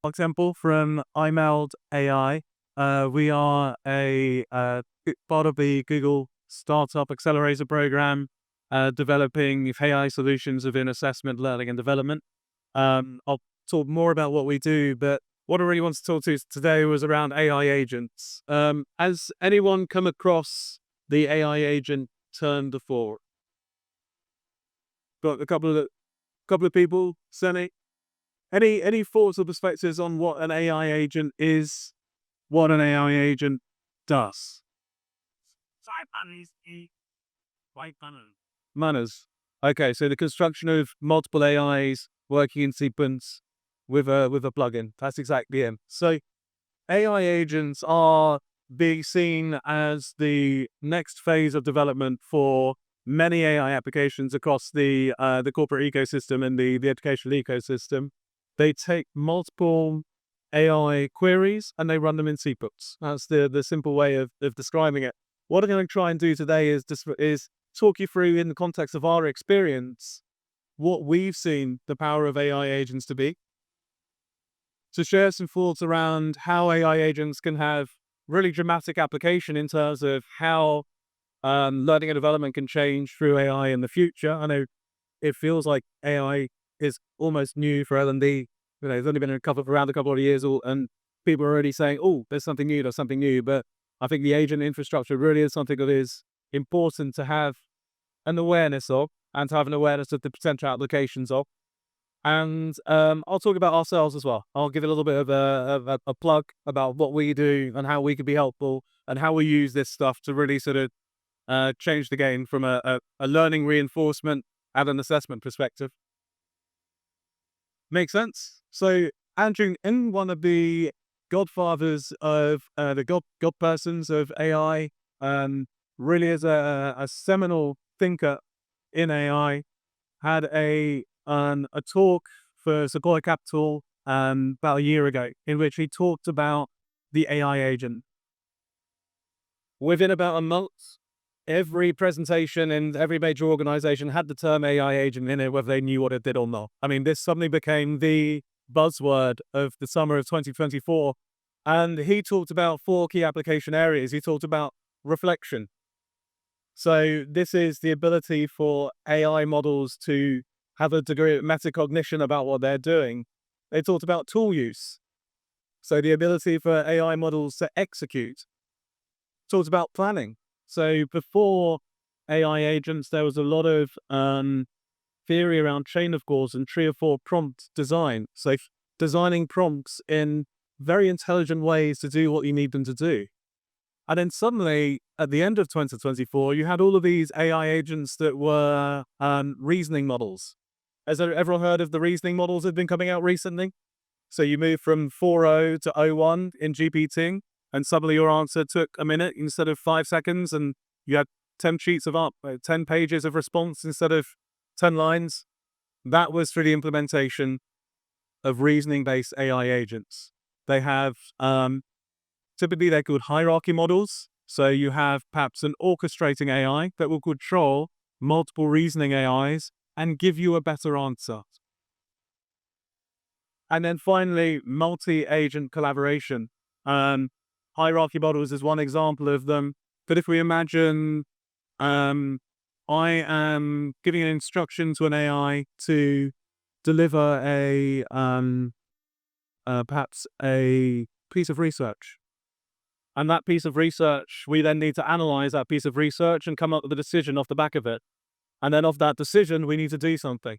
Example from Imeld.AI. We are a part of the Google Startup Accelerator Program, developing AI solutions within assessment, learning, and development. I'll talk more about what we do, but what I really want to talk to today was around AI agents. Has anyone come across the AI agent term before? Got a couple of people, Sunny. Any thoughts or perspectives on what an AI agent is, what an AI agent does? Manners. Okay, so the construction of multiple AIs working in sequence with a plugin. That's exactly it. So AI agents are being seen as the next phase of development for many AI applications across the corporate ecosystem and the educational ecosystem. They take multiple AI queries and they run them in sequence. That's the simple way of describing it. What I'm going to try and do today is talk you through, in the context of our experience, what we've seen the power of AI agents to be, to share some thoughts around how AI agents can have really dramatic application in terms of how learning and development can change through AI in the future. I know it feels like AI is almost new for L&D. It's only been around a couple of years, and people are already saying, "Oh, there's something new." But I think the agent infrastructure really is something that is important to have an awareness of, and to have an awareness of the potential applications of. And I'll talk about ourselves as well. I'll give a little bit of a plug about what we do and how we can be helpful and how we use this stuff to really sort of change the game from a learning reinforcement and an assessment perspective. Make sense? So Andrew, in one of the godfathers of the god persons of AI, really is a seminal thinker in AI, had a talk for Sequoia Capital about a year ago, in which he talked about the AI agent. Within about a month, every presentation in every major organization had the term AI agent in it, whether they knew what it did or not. I mean, this suddenly became the buzzword of the summer of 2024. And he talked about 4 key application areas. He talked about reflection. So this is the ability for AI models to have a degree of metacognition about what they're doing. They talked about tool use. So the ability for AI models to execute. Talked about planning. So before AI agents, there was a lot of theory around chain of cause and tree of 4 prompt design. So designing prompts in very intelligent ways to do what you need them to do. And then suddenly, at the end of 2024, you had all of these AI agents that were reasoning models. Has everyone heard of the reasoning models that have been coming out recently? So you move from 4.0 to 0.1 in GPT, and suddenly your answer took a minute instead of 5 seconds, and you had 10 sheets of 10 pages of response instead of 10 lines. That was through the implementation of reasoning-based AI agents. They have, typically they're called hierarchy models. So you have perhaps an orchestrating AI that will control multiple reasoning AIs and give you a better answer. And then finally, multi-agent collaboration. Hierarchy models is one example of them. But if we imagine I am giving an instruction to an AI to deliver perhaps a piece of research. And that piece of research, we then need to analyze that piece of research and come up with a decision off the back of it. And then off that decision, we need to do something.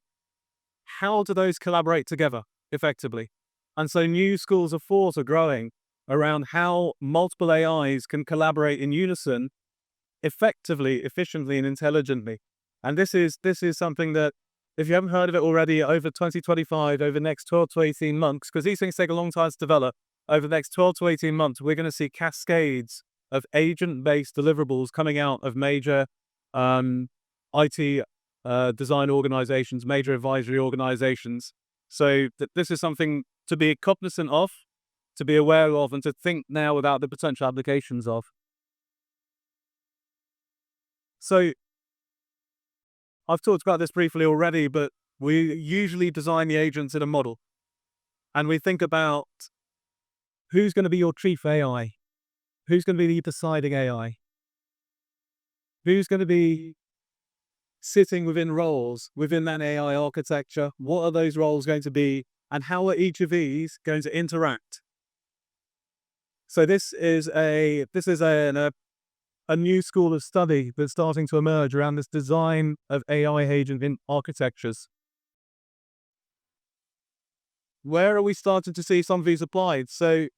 How do those collaborate together effectively? And so new schools of thought are growing around how multiple AIs can collaborate in unison effectively, efficiently, and intelligently. And this is something that, if you haven't heard of it already, over 2025, over the next 12 to 18 months, because these things take a long time to develop, over the next 12 to 18 months, we're going to see cascades of agent-based deliverables coming out of major IT design organizations, major advisory organizations. So this is something to be cognizant of, to be aware of, and to think now about the potential applications of. So I've talked about this briefly already, but we usually design the agents in a model. and we think about who's going to be your chief AI, who's going to be the deciding AI, who's going to be sitting within roles within that AI architecture, what are those roles going to be, and how are each of these going to interact? So this is a new school of study that's starting to emerge around this design of AI agent in architectures. Where are we starting to see some of these applied? So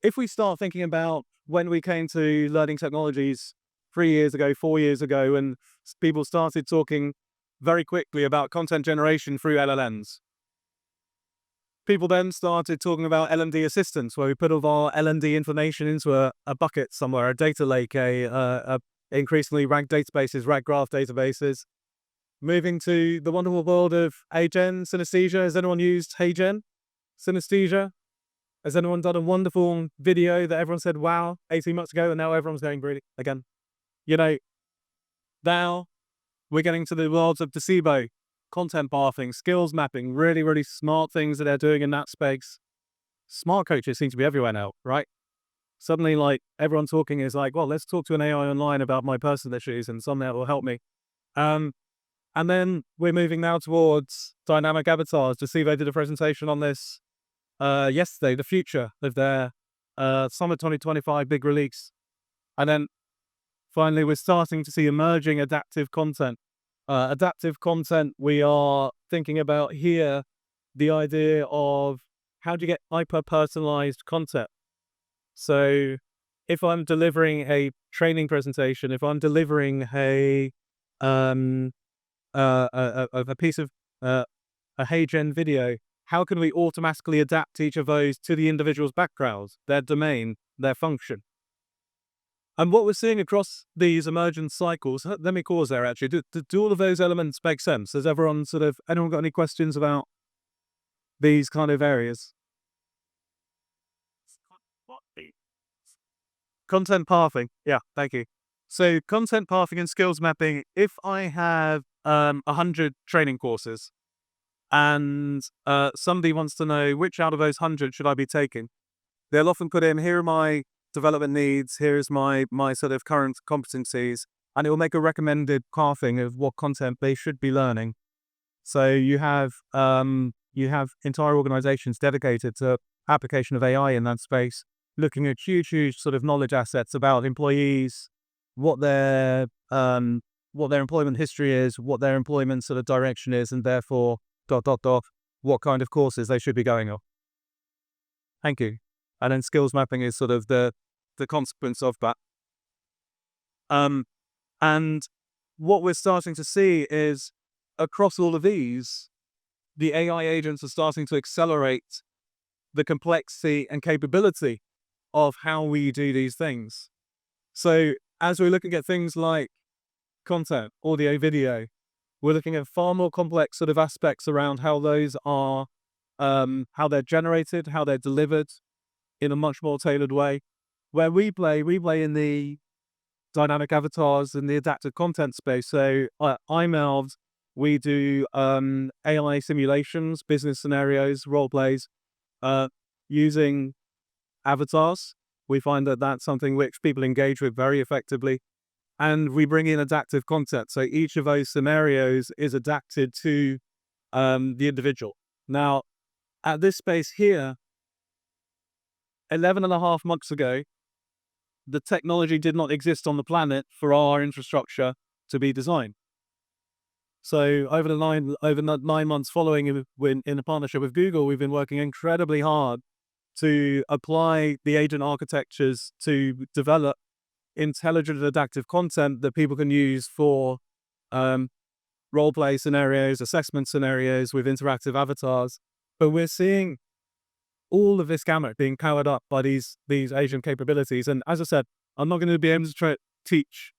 if we start thinking about when we came to learning technologies 3 years ago, 4 years ago, and people started talking very quickly about content generation through LLMs. People then started talking about L&D assistants, where we put all of our L&D information into a bucket somewhere, a data lake, a increasingly RAG databases, RAG graph databases. Moving to the wonderful world of HeyGen, synesthesia. Has anyone used HeyGen, synesthesia? Has anyone done a wonderful video that everyone said, wow, 18 months ago, and now everyone's going, really, again? You know, now we're getting to the worlds of Decebo, content pathing, skills mapping, really, really smart things that they're doing in that space. Smart coaches seem to be everywhere now, right? Suddenly, like, everyone talking is like, well, let's talk to an AI online about my personal issues and something that will help me. And then we're moving now towards dynamic avatars. Decebo did a presentation on this yesterday, the future of their summer 2025 big release. And then finally, we're starting to see emerging adaptive content. Adaptive content, we are thinking about here the idea of how do you get hyper-personalized content. So if I'm delivering a training presentation, if I'm delivering a piece of a HeyGen video, how can we automatically adapt each of those to the individual's backgrounds, their domain, their function? And what we're seeing across these emergent cycles, let me pause there actually. Do all of those elements make sense? Has everyone anyone got any questions about these kind of areas? Content pathing. Yeah, thank you. So content pathing and skills mapping, if I have 100 training courses and somebody wants to know which out of those 100 should I be taking, they'll often put in, here are my development needs, here's my sort of current competencies, and it will make a recommended pathing of what content they should be learning. So you have entire organizations dedicated to application of AI in that space, looking at huge sort of knowledge assets about employees, what their employment history is, what their employment sort of direction is, and therefore what kind of courses they should be going on. Thank you. And then skills mapping is sort of the consequence of that. And what we're starting to see is across all of these, the AI agents are starting to accelerate the complexity and capability of how we do these things. So as we're looking at things like content, audio, video, we're looking at far more complex sort of aspects around how those are, how they're generated, how they're delivered in a much more tailored way. Where we play in the dynamic avatars and the adaptive content space. So Imeld, we do AI simulations, business scenarios, role plays, using avatars. We find that that's something which people engage with very effectively. And we bring in adaptive content. So each of those scenarios is adapted to the individual. Now, at this space here, 11 and a half months ago, the technology did not exist on the planet for our infrastructure to be designed. So over the 9 months following, in a partnership with Google, we've been working incredibly hard to apply the agent architectures to develop intelligent adaptive content that people can use for role play scenarios, assessment scenarios with interactive avatars. But we're seeing all of this gamut being powered up by these agent capabilities. And as I said, I'm not going to be able to teach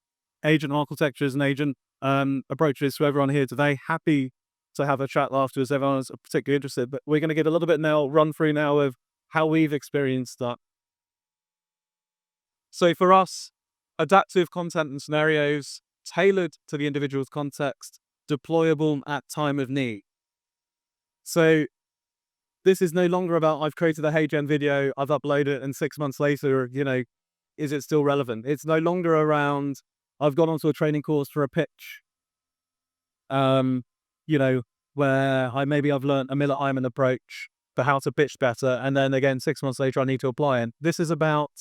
agent architectures and agent approaches to everyone here today. Happy to have a chat afterwards if everyone's particularly interested. But we're going to get a little bit run through now of how we've experienced that. So for us, adaptive content and scenarios tailored to the individual's context, deployable at time of need. So This is no longer about I've created a HeyGen video, I've uploaded it, and 6 months later, is it still relevant? It's no longer around I've gone onto a training course for a pitch, um, you know, where I've learned a Miller Iman approach for how to pitch better, and then again 6 months later I need to apply it. This is about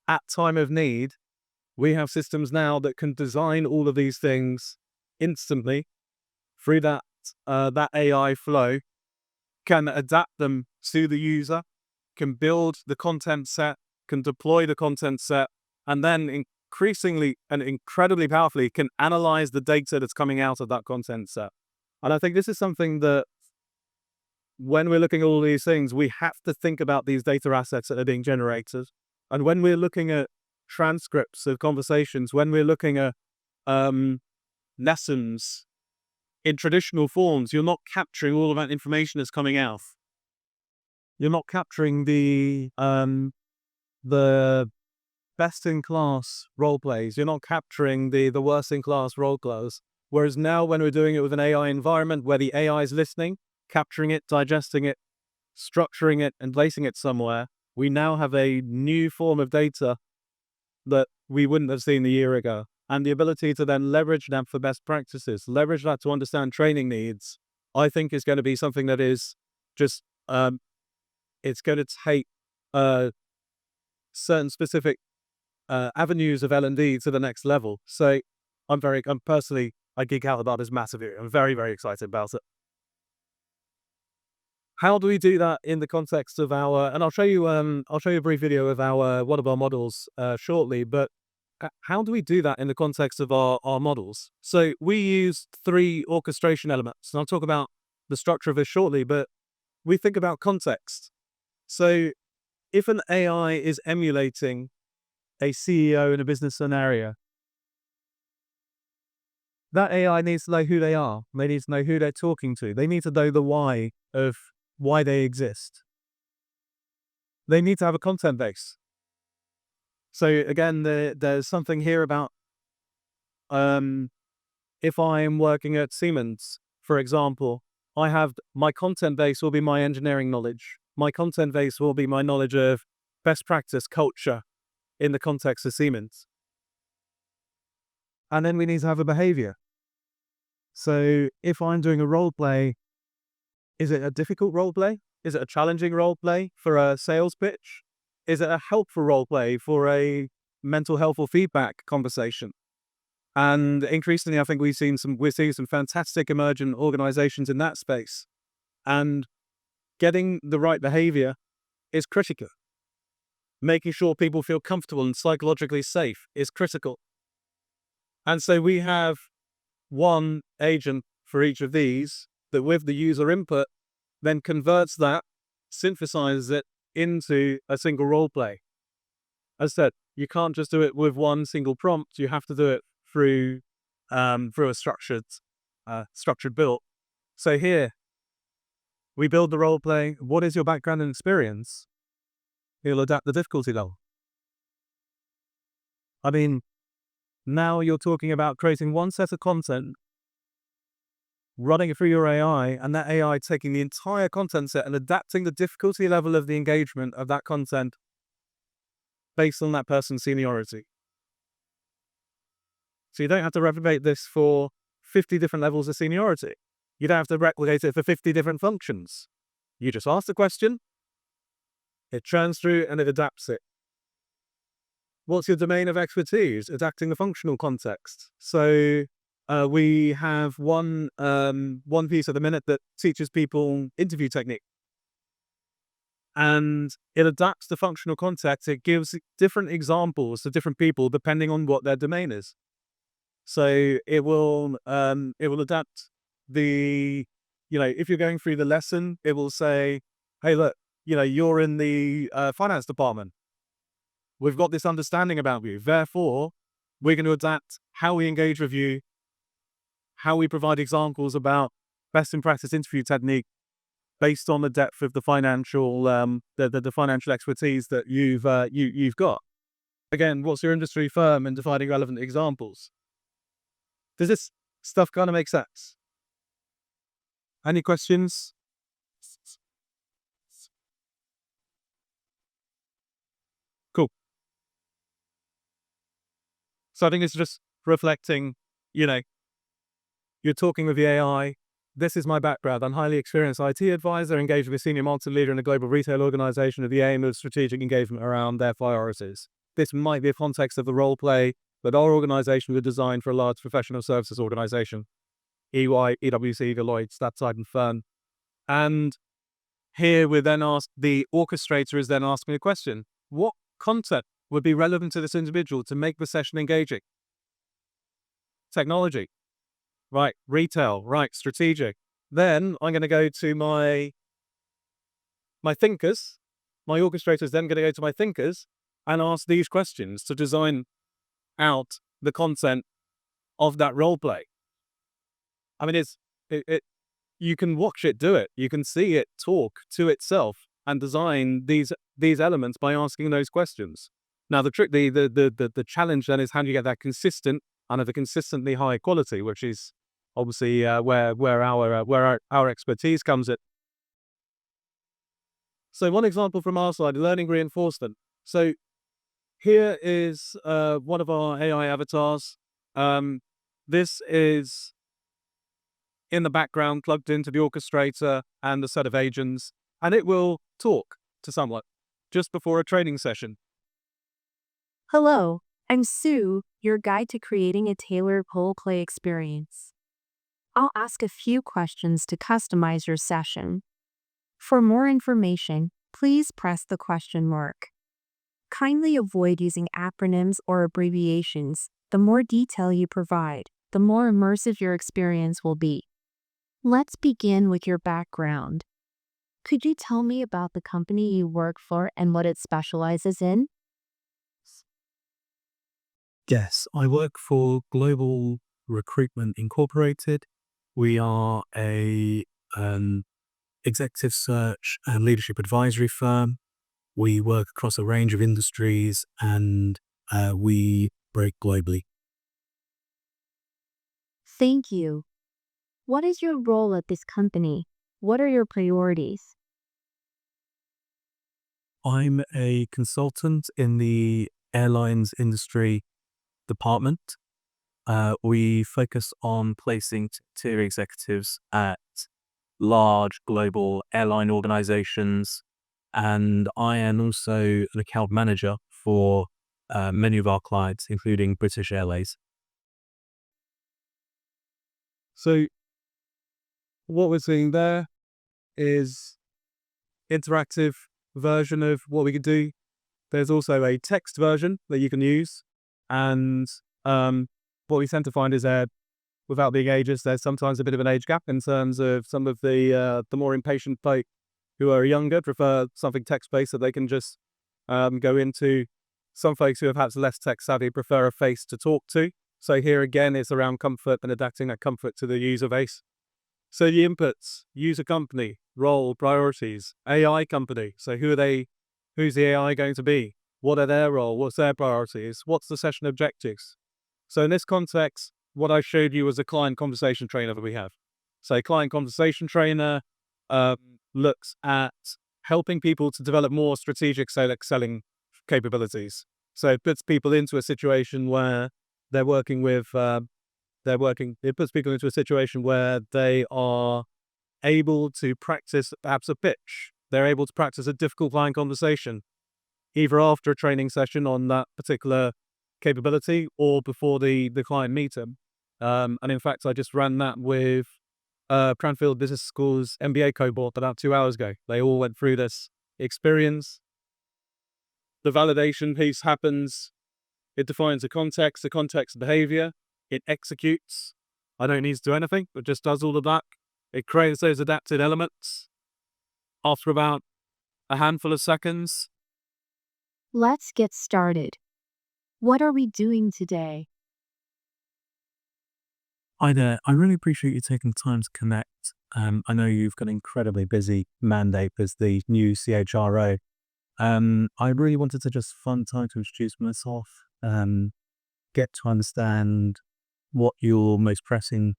at time of need. We have systems now that can design all of these things instantly through that AI flow, can adapt them to the user, can build the content set, can deploy the content set, and then increasingly and incredibly powerfully can analyze the data that's coming out of that content set. And I think this is something that when we're looking at all these things, we have to think about these data assets that are being generated. And when we're looking at transcripts of conversations, when we're looking at lessons in traditional forms, you're not capturing all of that information that's coming out. You're not capturing the best in class role plays. You're not capturing the worst in class role plays. Whereas now, when we're doing it with an AI environment where the AI is listening, capturing it, digesting it, structuring it, and placing it somewhere, we now have a new form of data that we wouldn't have seen a year ago. And the ability to then leverage that for best practices, leverage that to understand training needs, I think is going to be something that is just, it's going to take certain specific avenues of L&D to the next level. So I'm personally, I geek out about this massively. I'm very, very excited about it. How do we do that in the context of and I'll show you a brief video of one of our models shortly, but how do we do that in the context of our models? So we use 3 orchestration elements, and I'll talk about the structure of this shortly, but we think about context. So if an AI is emulating a CEO in a business scenario, that AI needs to know who they are. They need to know who they're talking to. They need to know the why of why they exist. They need to have a content base. So again, there's something here about if I am working at Siemens, for example, I have my content base will be my engineering knowledge. My content base will be my knowledge of best practice culture in the context of Siemens. And then we need to have a behavior. So if I'm doing a role play, is it a difficult role play? Is it a challenging role play for a sales pitch? Is it a helpful role play for a mental health or feedback conversation? And increasingly, I think we're seeing some fantastic emergent organizations in that space. And getting the right behavior is critical. Making sure people feel comfortable and psychologically safe is critical. And so we have one agent for each of these that, with the user input, then converts that, synthesizes it into a single role play. As I said, you can't just do it with one single prompt. You have to do it through a structured build. So here, we build the role play. What is your background and experience? It'll adapt the difficulty level. I mean, now you're talking about creating one set of content, running it through your AI, and that AI taking the entire content set and adapting the difficulty level of the engagement of that content based on that person's seniority. So you don't have to replicate this for 50 different levels of seniority. You don't have to replicate it for 50 different functions. You just ask the question, it churns through, and it adapts it. What's your domain of expertise? Adapting the functional context. So we have one piece at the minute that teaches people interview technique. And it adapts the functional context. It gives different examples to different people depending on what their domain is. So it will adapt the, if you're going through the lesson, it will say, hey, look, you're in the finance department. We've got this understanding about you. Therefore, we're going to adapt how we engage with you, how we provide examples about best in practice interview technique based on the depth of the financial the financial expertise that you've got. Again, what's your industry firm in defining relevant examples? Does this stuff kind of make sense? Any questions? So I think it's just reflecting, you know, you're talking with the AI. This is my background. I'm highly experienced IT advisor, engaged with a senior marketing leader in a global retail organization with the aim of strategic engagement around their priorities. This might be a context of the role play, but our organization was designed for a large professional services organization. EY, PwC, Deloitte, that type of firm. And here we're then asked, the orchestrator is then asking a question. What content would be relevant to this individual to make the session engaging? Technology, right? Retail, right? Strategic. Then I'm going to go to my thinkers. My orchestrator is then going to go to my thinkers and ask these questions to design out the content of that role play. I mean, you can watch it do it. You can see it talk to itself and design these elements by asking those questions. Now, the challenge then is how do you get that consistent and of a consistently high quality, which is obviously where our expertise comes in. So one example from our side, learning reinforcement. So here is one of our AI avatars. This is in the background, plugged into the orchestrator and the set of agents, and it will talk to someone just before a training session. Hello, I'm Sue, your guide to creating a tailored role play experience. I'll ask a few questions to customize your session. For more information, please press the question mark. Kindly avoid using acronyms or abbreviations. The more detail you provide, the more immersive your experience will be. Let's begin with your background. Could you tell me about the company you work for and what it specializes in? Yes, I work for Global Recruitment Incorporated. We are a executive search and leadership advisory firm. We work across a range of industries and we break globally. Thank you. What is your role at this company? What are your priorities? I'm a consultant in the airlines industry department. We focus on placing tier executives at large global airline organizations, and I am also an account manager for many of our clients, including British Airways. So what we're seeing there is interactive version of what we could do. There's also a text version that you can use, and what we tend to find is that without being ageist, there's sometimes a bit of an age gap in terms of some of the more impatient folk who are younger prefer something text-based that they can just go into. Some folks who have perhaps less tech savvy prefer a face to talk to. So here again, it's around comfort and adapting that comfort to the user base. So the inputs, user company, role, priorities, AI company. So who are they? Who's the AI going to be? What are their role? What's their priorities? What's the session objectives? So in this context, what I showed you was a client conversation trainer that we have. So client conversation trainer looks at helping people to develop more strategic selling capabilities. So it puts people into a situation where they're working with, it puts people into a situation where they are able to practice perhaps a pitch. They're able to practice a difficult client conversation, either after a training session on that particular capability or before the client meet them. And in fact, I just ran that with Cranfield Business School's MBA cohort about 2 hours ago. They all went through this experience. The validation piece happens. It defines the context behavior. It executes. I don't need to do anything. It just does all of that. It creates those adapted elements. After about a handful of seconds, Let's get started. What are we doing today? Hi there. I really appreciate you taking the time to connect. I know you've got an incredibly busy mandate as the new CHRO. I really wanted to just fun time to introduce myself, get to understand what your most pressing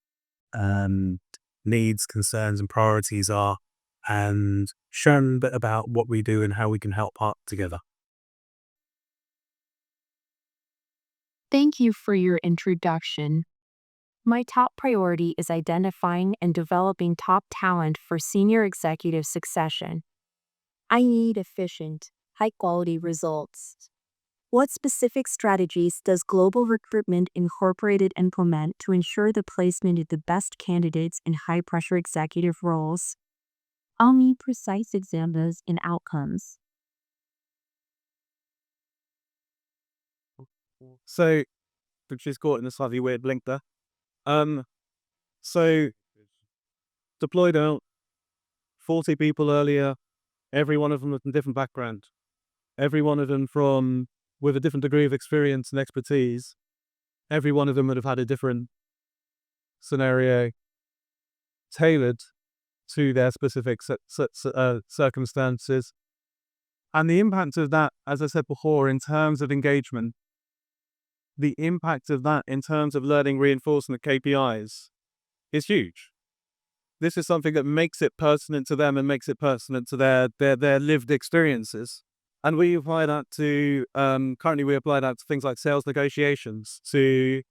um, needs, concerns, and priorities are, and share a bit about what we do and how we can help out together. Thank you for your introduction. My top priority is identifying and developing top talent for senior executive succession. I need efficient, high quality results. What specific strategies does Global Recruitment Incorporated implement to ensure the placement of the best candidates in high pressure executive roles? I'll need precise examples and outcomes. So, she's caught in a slightly weird blink there. Um, so deployed out 40 people earlier, every one of them with a different background, every one of them from with a different degree of experience and expertise. Every one of them would have had a different scenario tailored to their specific circumstances. And the impact of that, as I said before, in terms of engagement, the impact of that in terms of learning reinforcement KPIs is huge. This is something that makes it pertinent to them and makes it pertinent to their lived experiences. And we apply that to, currently we apply that to things like sales negotiations, to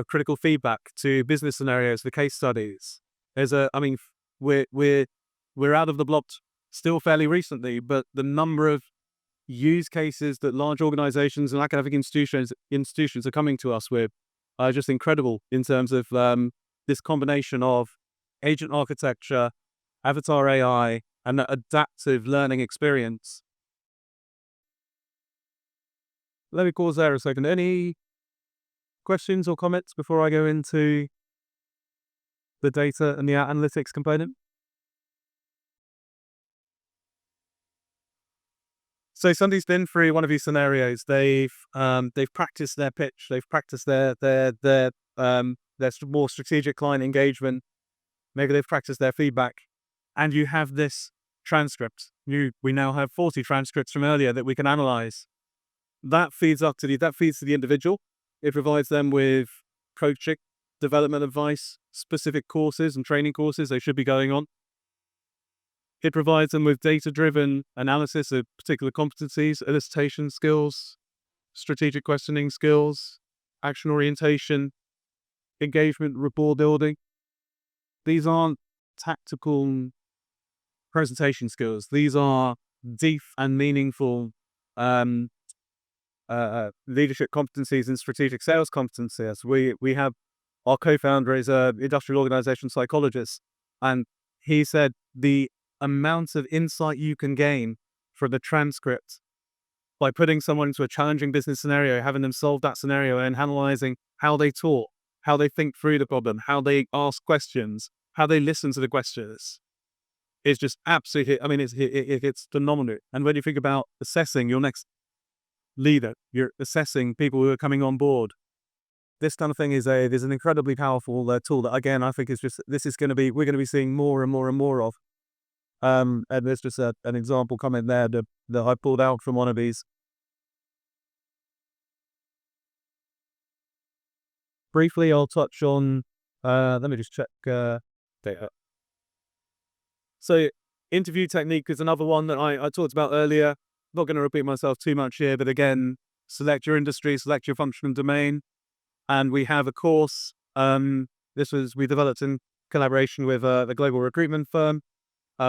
critical feedback, to business scenarios, the case studies. I mean, we're out of the block still fairly recently, but the number of use cases that large organizations and academic institutions are coming to us with are just incredible in terms of this combination of agent architecture, avatar AI, and that adaptive learning experience. Let me pause there a second. Any questions or comments before I go into the data and the analytics component? So somebody's been through one of these scenarios. They've practiced their pitch. They've practiced their more strategic client engagement. Maybe they've practiced their feedback, and you have this transcript. We now have 40 transcripts from earlier that we can analyze. That feeds to the individual. It provides them with coaching, development advice, specific courses and training courses they should be going on. It provides them with data-driven analysis of particular competencies, elicitation skills, strategic questioning skills, action orientation, engagement, rapport building. These aren't tactical presentation skills. These are deep and meaningful leadership competencies and strategic sales competencies. We have our co-founder is a industrial organization psychologist, and he said the amount of insight you can gain from the transcript by putting someone into a challenging business scenario, having them solve that scenario, and analyzing how they talk, how they think through the problem, how they ask questions, how they listen to the questions, is just absolutely. I mean, it's phenomenal. And when you think about assessing your next leader, you're assessing people who are coming on board. This kind of thing is an incredibly powerful tool that, again, I think we're going to be seeing more and more and more of. And there's just an example comment there that I pulled out from one of these. Briefly, I'll touch on, let me just check data. So interview technique is another one that I talked about earlier. Not going to repeat myself too much here, but again, select your industry, select your function and domain. And we have a course. We developed in collaboration with the global recruitment firm.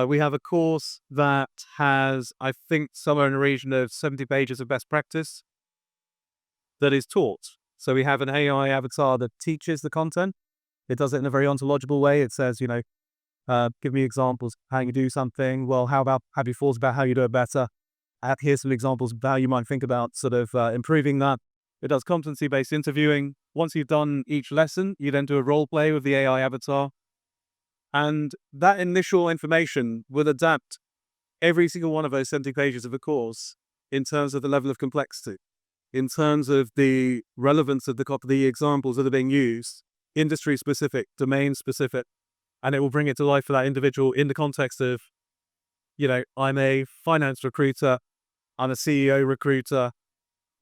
We have a course that has, I think, somewhere in the region of 70 pages of best practice that is taught. So we have an AI avatar that teaches the content. It does it in a very ontological way. It says, give me examples of how you do something. Well, have you thought about how you do it better? Here's some examples of how you might think about sort of improving that. It does competency-based interviewing. Once you've done each lesson, you then do a role play with the AI avatar. And that initial information will adapt every single one of those 70 pages of the course in terms of the level of complexity, in terms of the relevance of the examples that are being used, industry specific, domain specific, and it will bring it to life for that individual in the context of, I'm a finance recruiter, I'm a CEO recruiter.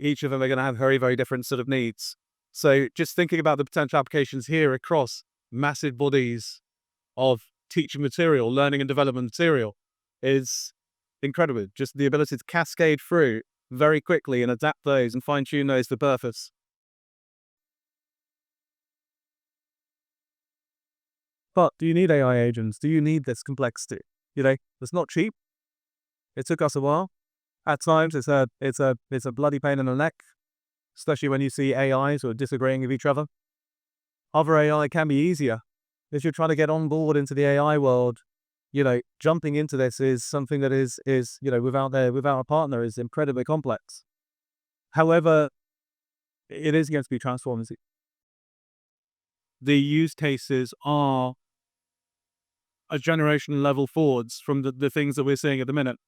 Each of them are going to have very, very different sort of needs. So just thinking about the potential applications here across massive bodies of teaching material, learning and development material is incredible. Just the ability to cascade through very quickly and adapt those and fine tune those for purpose But do you need AI agents? Do you need this complexity? It's not cheap. It took us a while. At times, it's a bloody pain in the neck, especially when you see AIs who are disagreeing with each other. Other AI can be easier. If you're trying to get on board into the AI world, jumping into this is something that is without a partner is incredibly complex. However, it is going to be transformative. The use cases are a generation level forwards from the things that we're seeing at the minute.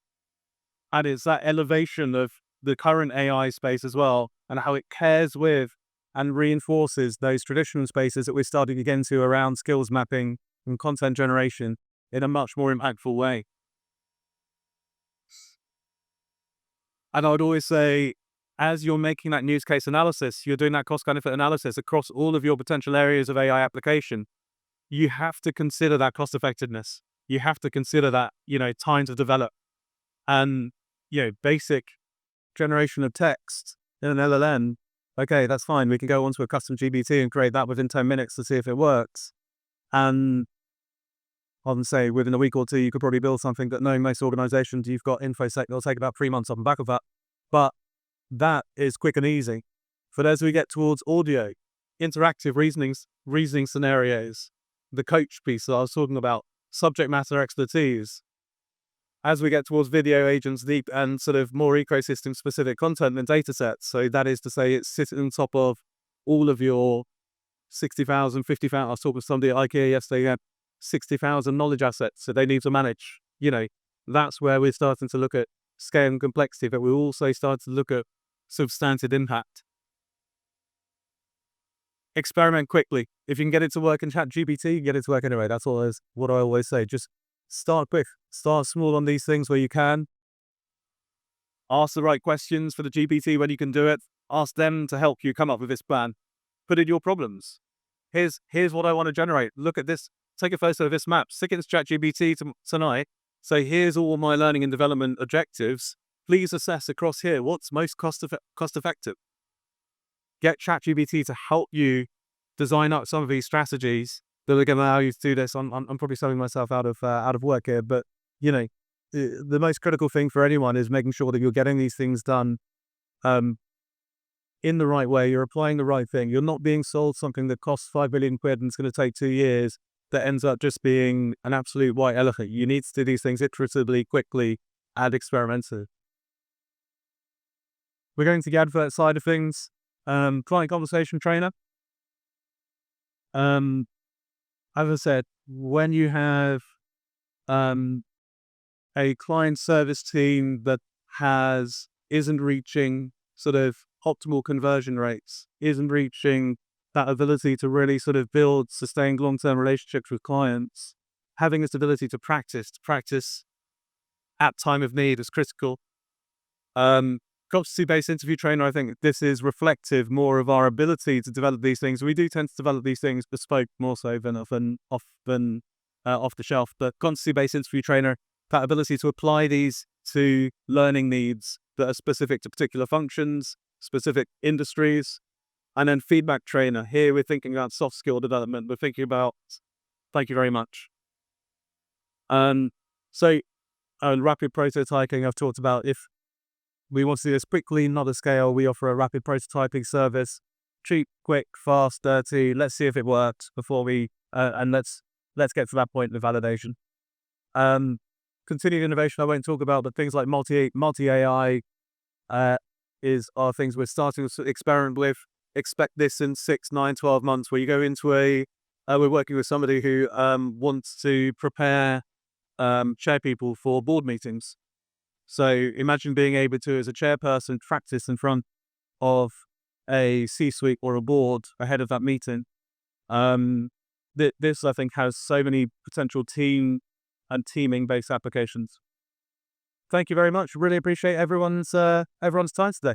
And it's that elevation of the current AI space as well, and how it cares with and reinforces those traditional spaces that we're starting to get into around skills mapping and content generation in a much more impactful way. And I would always say, as you're making that use case analysis, you're doing that cost benefit analysis across all of your potential areas of AI application, you have to consider that cost effectiveness. You have to consider that, time to develop. And, basic generation of text in an LLM, okay, that's fine. We can go onto a custom GBT and create that within 10 minutes to see if it works. And I would say within a week or two, you could probably build something that, knowing most organizations, you've got InfoSec, it'll take about 3 months off the back of that. But that is quick and easy. But as we get towards audio, interactive reasoning scenarios, the coach piece that I was talking about, subject matter expertise, as we get towards video agents, deep and sort of more ecosystem specific content and data sets. So that is to say, it's sitting on top of all of your 60,000, 50,000. I was talking to somebody at IKEA yesterday, had 60,000 knowledge assets that they need to manage. That's where we're starting to look at scale and complexity, but we also start to look at substantive impact. Experiment quickly. If you can get it to work in ChatGPT, get it to work anyway. That's what I always say. Just start quick. Start small on these things where you can. Ask the right questions for the GPT when you can do it. Ask them to help you come up with this plan. Put in your problems. Here's what I want to generate. Look at this. Take a photo of this map. Stick it into ChatGPT tonight. Say, here's all my learning and development objectives. Please assess across here what's most cost effective. Get ChatGPT to help you design up some of these strategies that are going to allow you to do this. I'm probably selling myself out of work here, but the most critical thing for anyone is making sure that you're getting these things done in the right way. You're applying the right thing. You're not being sold something that costs 5 billion quid and it's going to take 2 years that ends up just being an absolute white elephant. You need to do these things iteratively, quickly, and experimentally. We're going to the advert side of things. Client conversation trainer. As I said, when you have a client service team that isn't reaching sort of optimal conversion rates, isn't reaching that ability to really sort of build sustained long-term relationships with clients, having this ability to practice at time of need is critical. Competency-based interview trainer, I think this is reflective more of our ability to develop these things. We do tend to develop these things bespoke more so than off the shelf. But competency-based interview trainer, that ability to apply these to learning needs that are specific to particular functions, specific industries. And then feedback trainer. Here we're thinking about soft skill development. We're thinking about, thank you very much. So rapid prototyping, I've talked about. If we want to do this quickly, not at scale, we offer a rapid prototyping service. Cheap, quick, fast, dirty. Let's see if it works before and let's get to that point of validation. Continued innovation I won't talk about, but things like multi-AI are things we're starting to experiment with. Expect this in 6, 9, 12 months, where you go into we're working with somebody who wants to prepare chair people for board meetings. So imagine being able to, as a chairperson, practice in front of a C-suite or a board ahead of that meeting. This, I think, has so many potential team and teaming-based applications. Thank you very much. Really appreciate everyone's time today.